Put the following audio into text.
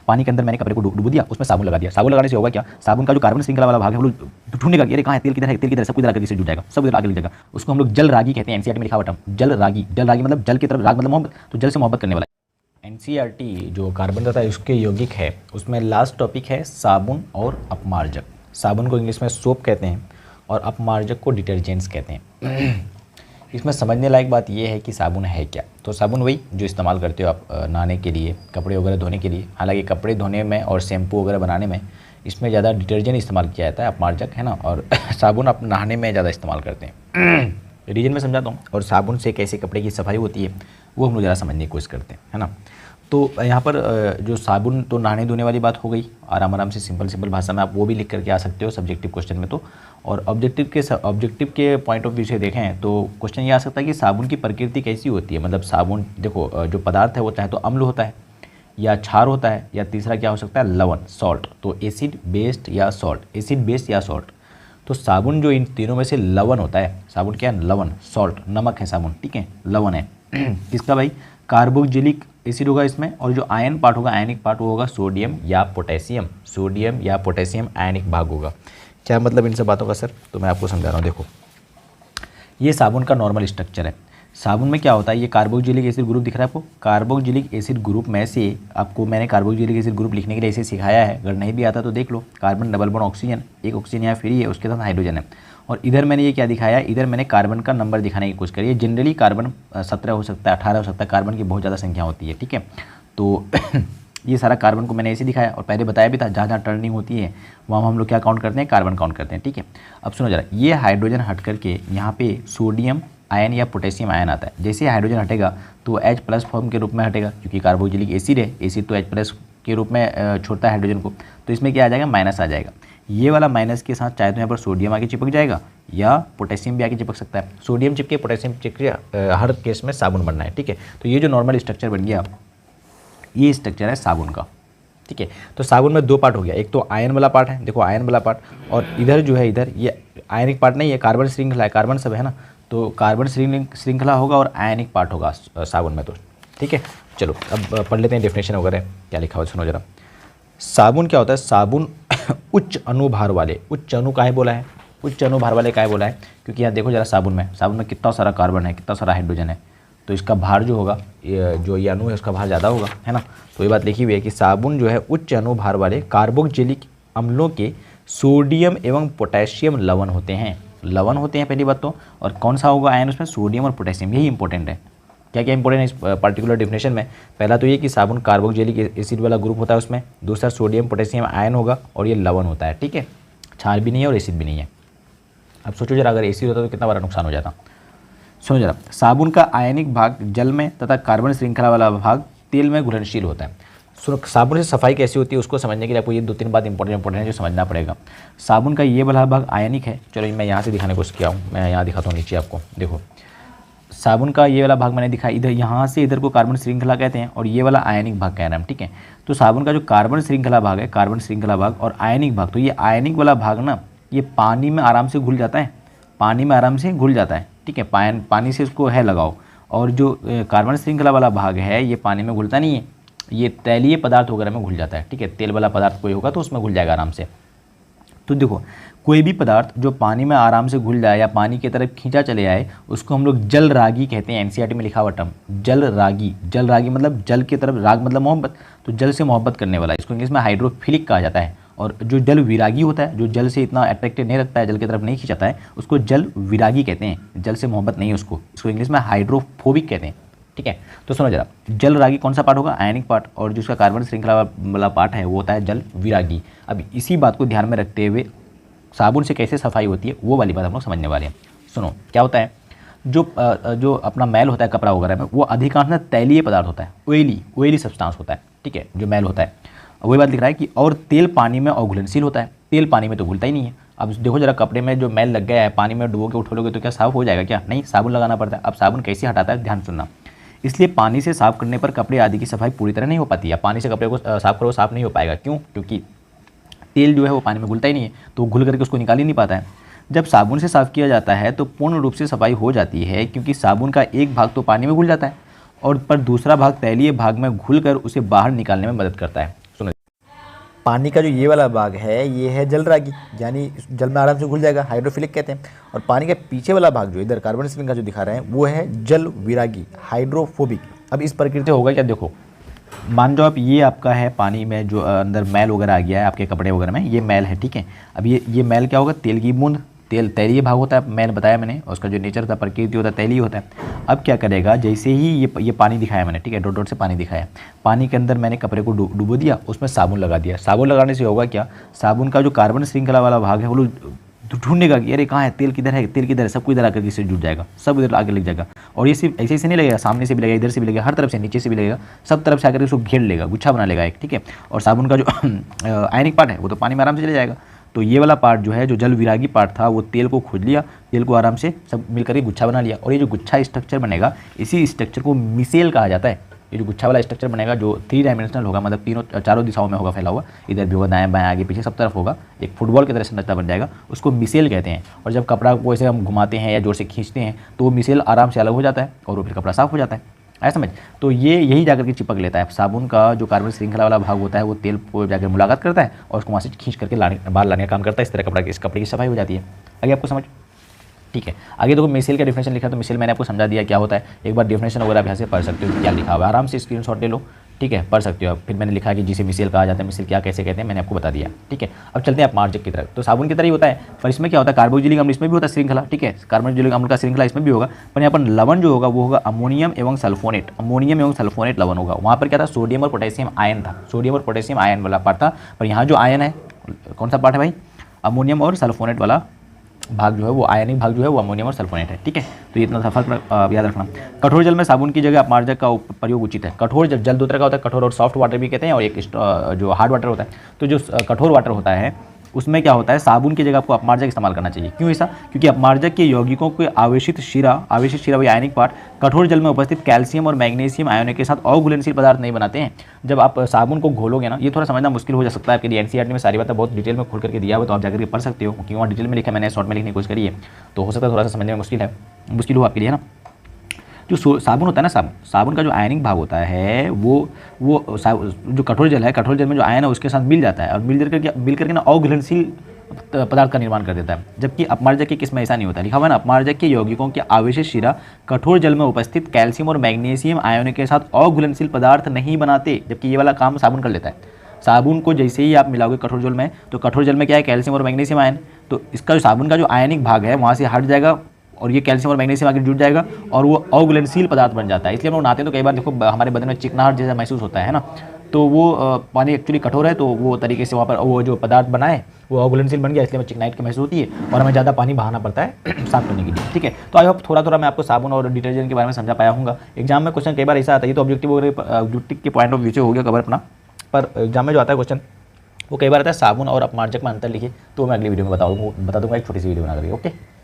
पानी के अंदर मैंने कपड़े को डुबो दिया, उसमें साबुन लगा दिया। साबुन लगाने से होगा क्या, साबुन का जो कार्बन श्रृंखला वाला भाग है वो लोग ढूंढेगा कि अरे कहाँ है, तेल किधर है, तेल किधर है, सब इधर आकर से जुड़ जाएगा, सब इधर आगे लग जाएगा। उसको हम लोग जल रागी कहते हैं, एनसीईआरटी में लिखा हुआ टर्म जल रागी। जल रागी मतलब जल की तरफ, राग मतलब मोहब्बत, तो जल से मोहब्बत करने वाला। एनसीईआरटी जो कार्बन तथा उसके यौगिक है उसमें लास्ट टॉपिक है साबुन और अपमार्जक। साबुन को इंग्लिश में सोप कहते हैं और अपमार्जक को डिटर्जेंट्स कहते हैं। इसमें समझने लायक बात यह है कि साबुन है क्या। तो साबुन वही जो इस्तेमाल करते हो आप नहाने के लिए, कपड़े वगैरह धोने के लिए। हालांकि कपड़े धोने में और शैम्पू वगैरह बनाने में इसमें ज़्यादा डिटर्जेंट इस्तेमाल किया जाता है, अपमार्जक, है ना। और साबुन आप नहाने में ज़्यादा इस्तेमाल करते हैं। रीजन में समझाता हूँ। और साबुन से कैसे कपड़े की सफाई होती है वो हम लोग ज़्यादा समझने की कोशिश करते हैं, है ना। तो यहाँ पर जो साबुन तो नहाने धोने वाली बात हो गई, आराम से सिंपल भाषा में आप वो भी लिख करके आ सकते हो सब्जेक्टिव क्वेश्चन में। तो और ऑब्जेक्टिव के पॉइंट ऑफ व्यू से देखें तो क्वेश्चन ये आ सकता है कि साबुन की प्रकृति कैसी होती है। मतलब साबुन देखो जो पदार्थ है वो चाहे तो अम्ल होता है या क्षार होता है, या तीसरा क्या हो सकता है, लवण, सॉल्ट। तो एसिड बेस्ड या सॉल्ट, एसिड बेस्ड या सॉल्ट। तो साबुन जो इन तीनों में से लवण होता है, साबुन क्या है, लवण, सॉल्ट, नमक है साबुन, ठीक है, लवण है। किसका भाई, कार्बोक्जिलिक एसिड होगा इसमें। और जो आयन पार्ट होगा, आयनिक पार्ट, वो होगा सोडियम या पोटेशियम। सोडियम या पोटेशियम आयनिक भाग होगा। क्या मतलब इन सब बातों का सर, तो मैं आपको समझा रहा हूँ। देखो ये साबुन का नॉर्मल स्ट्रक्चर है। साबुन में क्या होता है, ये कार्बोक्जिलिक एसिड ग्रुप दिख रहा है आपको। कार्बोक्जिलिक एसिड ग्रुप में से आपको मैंने कार्बोक्जिलिक एसिड ग्रुप लिखने के लिए ऐसे सिखाया है, अगर नहीं भी आता तो देख लो। कार्बन डबल बॉन्ड ऑक्सीजन, एक ऑक्सीजन यहाँ फ्री है, उसके साथ हाइड्रोजन है। और इधर मैंने ये क्या दिखाया, इधर मैंने कार्बन का नंबर दिखाने की कोशिश करी है। जनरली कार्बन 17 हो सकता है, 18 हो सकता है, कार्बन की बहुत ज़्यादा संख्या होती है, ठीक है। तो ये सारा कार्बन को मैंने ऐसे दिखाया और पहले बताया भी था, जहाँ जहाँ टर्निंग होती है वहाँ हम लोग क्या काउंट करते हैं, कार्बन काउंट करते हैं, ठीक है। अब सुनो जरा, ये हाइड्रोजन हट करके यहाँ पे सोडियम आयन या पोटेशियम आयन आता है। जैसे हाइड्रोजन हटेगा तो H+ फॉर्म के रूप में हटेगा, क्योंकि कार्बोक्जिलिक एसिड है, एसिड तो H+ के रूप में छोड़ता है हाइड्रोजन को। तो इसमें क्या आ जाएगा, माइनस आ जाएगा। ये वाला माइनस के साथ चाहे तो यहाँ पर सोडियम आके चिपक जाएगा या पोटेशियम भी आके चिपक सकता है। सोडियम चिपके, पोटेशियम चिपके, हर केस में साबुन बनना है, ठीक है। तो ये जो नॉर्मल स्ट्रक्चर बन गया, ये स्ट्रक्चर है साबुन का, ठीक है। तो साबुन में दो पार्ट हो गया, एक तो आयन वाला पार्ट है, देखो आयन वाला पार्ट, और इधर जो है, इधर ये आयनिक पार्ट नहीं है, कार्बन श्रृंखला है, कार्बन सब है ना। तो कार्बन श्रृंखला होगा और आयनिक पार्ट होगा साबुन में, तो ठीक है। चलो अब पढ़ लेते हैं डेफिनेशन वगैरह क्या लिखा हुआ, सुनो जरा। साबुन क्या होता है, साबुन उच्च अनुभार वाले, उच्च अणु काहे बोला है, उच्च अनुभार वाले काहे बोला है, क्योंकि यहाँ देखो जरा साबुन में कितना सारा कार्बन है, कितना सारा हाइड्रोजन है। तो इसका भार जो होगा, जो ये अणु है उसका भार ज़्यादा होगा, है ना। तो ये बात लिखी हुई है कि साबुन जो है उच्च अनुभार वाले कार्बोक्जिलिक अम्लों के सोडियम एवं पोटेशियम लवण होते हैं, लवण होते हैं पहली बात तो। और कौन सा होगा आयन उसमें, सोडियम और पोटेशियम, यही इंपॉर्टेंट है। क्या क्या इंपॉर्टेंट है इस पर्टिकुलर डिफिनेशन में, पहला तो ये कि साबुन कार्बोक्जिलिक एसिड वाला ग्रुप होता है उसमें, दूसरा सोडियम पोटेशियम आयन होगा, और ये लवण होता है, ठीक है। क्षार भी नहीं है और एसिड भी नहीं है। अब सोचो जरा, अगर एसिड होता तो कितना बड़ा नुकसान हो जाता। सुनो जरा, साबुन का आयनिक भाग जल में तथा कार्बन श्रृंखला वाला भाग तेल में घुलनशील होता है। सुनो, साबुन से सफाई कैसी होती है उसको समझने के लिए आपको ये 2-3 बात इंपॉर्टेंट है जो समझना पड़ेगा। साबुन का ये वाला भाग आयनिक है, चलो मैं यहाँ से दिखाने की कोशिश किया हूँ, मैं यहाँ दिखाता हूँ नीचे आपको। देखो साबुन का ये वाला भाग मैंने दिखा, इधर यहाँ से इधर को कार्बन श्रृंखला कहते हैं, और ये वाला आयनिक भाग कह रहे हैं हम, ठीक है। तो साबुन का जो कार्बन श्रृंखला भाग है, कार्बन श्रृंखला भाग और आयनिक भाग, तो ये आयनिक वाला भाग ना, ये पानी में आराम से घुल जाता है, पानी में आराम से घुल जाता है, ठीक है। पानी से उसको है लगाओ। और जो कार्बन श्रृंखला वाला भाग है ये पानी में घुलता नहीं है, ये तैलीय पदार्थ वगैरह में घुल जाता है, ठीक है। तेल वाला पदार्थ कोई होगा तो उसमें घुल जाएगा आराम से। तो देखो कोई भी पदार्थ जो पानी में आराम से घुल जाए या पानी की तरफ खींचा चले आए उसको हम लोग जल रागी कहते हैं। एनसीईआरटी में लिखा हुआ टर्म जल रागी। जल रागी मतलब जल की तरफ, राग मतलब मोहब्बत, तो जल से मोहब्बत करने वाला, इसको इंग्लिश में हाइड्रोफिलिक कहा जाता है। और जो जल विरागी होता है, जो जल से इतना अट्रैक्टेड नहीं रखता है, जल की तरफ नहीं खींचाता है, उसको जल विरागी कहते हैं। जल से मोहब्बत नहीं है उसको, इसको इंग्लिश में हाइड्रोफोबिक कहते हैं, ठीक है। तो सुनो जरा, जल रागी कौन सा पार्ट होगा, आयनिक पार्ट, और जो उसका कार्बन श्रृंखला वाला पार्ट है वो होता है जल विरागी। अब इसी बात को ध्यान में रखते हुए साबुन से कैसे सफाई होती है वो वाली बात हम लोग समझने वाले हैं। सुनो क्या होता है, जो अपना मैल होता है कपड़ा वगैरह में, वो अधिकांश ना तैलीय पदार्थ होता है, ऑयली सब्सटेंस होता है, ठीक है, जो मैल होता है। वही बात लिख रहा है कि और तेल पानी में अघुलनशील होता है, तेल पानी में तो घुलता ही नहीं है। अब देखो जरा, कपड़े में जो मैल लग गया है, पानी में डुबो के उठोगे तो क्या साफ हो जाएगा क्या, नहीं, साबुन लगाना पड़ता है। अब साबुन कैसे हटाता है, ध्यान सुनना। इसलिए पानी से साफ करने पर कपड़े आदि की सफाई पूरी तरह नहीं हो पाती है। पानी से कपड़े को साफ करो, साफ नहीं हो पाएगा, क्यों, क्योंकि तेल जो है वो पानी में घुलता ही नहीं है, तो घुल करके उसको निकाल ही नहीं पाता है। जब साबुन से साफ़ किया जाता है तो पूर्ण रूप से सफाई हो जाती है, क्योंकि साबुन का एक भाग तो पानी में घुल जाता है और पर दूसरा भाग तैलीय भाग में घुल कर उसे बाहर निकालने में मदद करता है। सुनो, पानी का जो ये वाला भाग है ये है जल रागी, यानी जल में आराम से घुल जाएगा, हाइड्रोफिलिक कहते हैं। और पानी के पीछे वाला भाग जो इधर कार्बन स्प्रिंग का जो दिखा रहे हैं वो है जल विरागी, हाइड्रोफोबिक। अब इस प्रकृति होगा क्या, देखो मान लो आप ये आपका है पानी में जो अंदर मैल वगैरह आ गया है आपके कपड़े वगैरह में, ये मैल है, ठीक है। अब ये मैल क्या होगा, तेल की बूंद, तेल तैलीय भाग होता है, मैंने बताया मैंने, उसका जो नेचर होता है प्रकृति होता है तैलीय होता है। अब क्या करेगा, जैसे ही ये पानी दिखाया मैंने, ठीक है, डॉट डॉट से पानी दिखाया, पानी के अंदर मैंने कपड़े को डुबो दिया, उसमें साबुन लगा दिया। साबुन लगाने से होगा क्या, साबुन का जो कार्बन श्रृंखला वाला भाग है वो ढूंढेगा कि अरे कहाँ है तेल, किधर है तेल, किधर है, सबको इधर आकर इससे जुड़ जाएगा, सब इधर आगे लग जाएगा। और ये सिर्फ ऐसे ऐसे नहीं लगेगा, सामने से भी लगेगा, इधर से भी लगेगा, हर तरफ से, नीचे से भी लगेगा, सब तरफ से आकर इसको घेर लेगा, गुच्छा बना लेगा एक, ठीक है। और साबुन का जो आयनिक पार्ट है वो तो पानी में आराम से चले जाएगा। तो ये वाला पार्ट जो है, जो जल विरागी पार्ट था, वो तेल को खोज लिया, तेल को आराम से सब मिलकर के गुच्छा बना लिया। और ये जो गुच्छा स्ट्रक्चर बनेगा, इसी स्ट्रक्चर को मिसेल कहा जाता है। ये जो गुच्छा वाला स्ट्रक्चर बनेगा जो 3 डायमेंशनल होगा, मतलब चारों दिशाओं में होगा फैला हुआ, इधर भी होगा, दाएं बाएं आगे पीछे सब तरफ होगा, एक फुटबॉल की तरह संरचना बन जाएगा, उसको मिसेल कहते हैं। और जब कपड़ा को ऐसे हम घुमाते हैं या जोर से खींचते हैं तो वो मिसेल आराम से अलग हो जाता है और वो फिर कपड़ा साफ हो जाता है, ऐसा समझ। तो ये यही जाकर के चिपक लेता है, साबुन का जो कार्बन श्रृंखला वाला भाग होता है वो तेल को जाकर मुलाकात करता है और उसको वहाँ से खींच करके बाहर लाने का काम करता है। इस तरह इस कपड़े की सफाई हो जाती है। आगे आपको समझ, ठीक है। आगे देखो मिसेल का डेफिनेशन लिखा, तो मिसेल मैंने आपको समझा दिया क्या होता है। एक बार डेफिनेशन वगैरह आप यहाँ से पढ़ सकते हो, क्या लिखा हुआ है, आराम से स्क्रीनशॉट ले लो, ठीक है, पढ़ सकते हो आप। फिर मैंने लिखा कि जिसे मिसेल कहा जाता है, मिसेल क्या कैसे कहते हैं मैंने आपको बता दिया, ठीक है। अब चलते हैं अपमार्जक की तरफ। तो साबुन की तरह ही होता है, पर इसमें क्या होता है, कार्बोक्जिलिक अम्ल इसमें भी होता है श्रृंखला, ठीक है, कार्बोक्जिलिक अम्ल का श्रृंखला इसमें भी होगा। पर यहाँ पर लवण जो होगा वो होगा अमोनियम एवं सल्फोनेट, अमोनियम एवं सल्फोनेट लवण होगा। वहाँ पर क्या था, सोडियम और पोटेशियम आयन था, सोडियम और पोटेशियम आयन वाला पार्ट था। पर यहाँ जो आयन है, कौन सा पार्ट है भाई, अमोनियम और सल्फोनेट वाला भाग जो है वो आयनिक भाग जो है वो अमोनियम और सल्फोनेट है, ठीक है। तो ये इतना सा फर्क याद रखना। कठोर जल में साबुन की जगह अपमार्जक का प्रयोग उचित है। कठोर जल दो तरह का होता है, कठोर और सॉफ्ट वाटर भी कहते हैं, और एक जो हार्ड वाटर होता है। तो जो कठोर वाटर होता है उसमें क्या होता है, साबुन की जगह आपको अपमार्जक इस्तेमाल करना चाहिए। क्यों ऐसा, क्योंकि अपमार्जक के यौगिकों के आवेशित शिरा वही आयनिक पार्ट कठोर जल में उपस्थित कैल्शियम और मैग्नीशियम आयनों के साथ अघुलनशील पदार्थ नहीं बनाते हैं। जब आप साबुन को घोलोगे ना, ये थोड़ा समझना मुश्किल हो जा सकता है आपके लिए, एनसीईआरटी में सारी बातें बहुत डिटेल में खोल करके दिया हुआ, तो आप जाकर के पढ़ सकते हो, क्योंकि वहाँ डिटेल में लिखा, मैंने शॉर्ट में लिखने की कोशिश करी है, तो हो सकता है थोड़ा सा समझने में मुश्किल हो आपके लिए, है ना। जो साबुन होता है ना, साबुन का जो आयनिक भाग होता है वो जो कठोर जल है, कठोर जल में जो आयन है उसके साथ मिल जाता है और मिल करके ना अघुलनशील पदार्थ का निर्माण कर देता है। जबकि अपमार्जक की किस में ऐसा नहीं होता, लिखा हुआ है ना, अपमार्जक के यौगिकों के आवेशित शिरा कठोर जल में उपस्थित कैल्शियम और मैग्नीशियम आयनों के साथ अघुलनशील पदार्थ नहीं बनाते, जबकि ये वाला काम साबुन कर लेता है। साबुन को जैसे ही आप मिलाओगे कठोर जल में, तो कठोर जल में क्या है, कैल्शियम और मैग्नीशियम आयन, तो इसका जो साबुन का जो आयनिक भाग है वहाँ से हट जाएगा और ये कैल्शियम और मैग्नीशियम आगे जुड़ जाएगा और वो अघुलनशील पदार्थ बन जाता है। इसलिए हम लोग नहाते हैं तो कई बार देखो हमारे बदन में चिकनाहट जैसा महसूस होता है ना, तो वो पानी एक्चुअली कठोर है, तो वो तरीके से वहाँ पर वो जो पदार्थ बना है वो अघुलनशील बन गया, इसलिए हमें चिकनाइट की महसूस होती है और हमें ज़्यादा पानी बहाना पड़ता है साफ करने के लिए, ठीक है। तो आई होप थोड़ा मैं आपको साबुन और डिटर्जेंट के बारे में समझा पाया हूँगा। एग्जाम में क्वेश्चन कई बार ऐसा आता है, ये तो ऑब्जेक्टिव के पॉइंट ऑफ व्यू से हो गया कवर अपना, पर एग्जाम में जो आता है क्वेश्चन वो कई बार आता है साबुन और अपमार्जक में अंतर लिखिए, तो मैं अगली वीडियो में बता दूंगा एक छोटी सी वीडियो बना करके, ओके।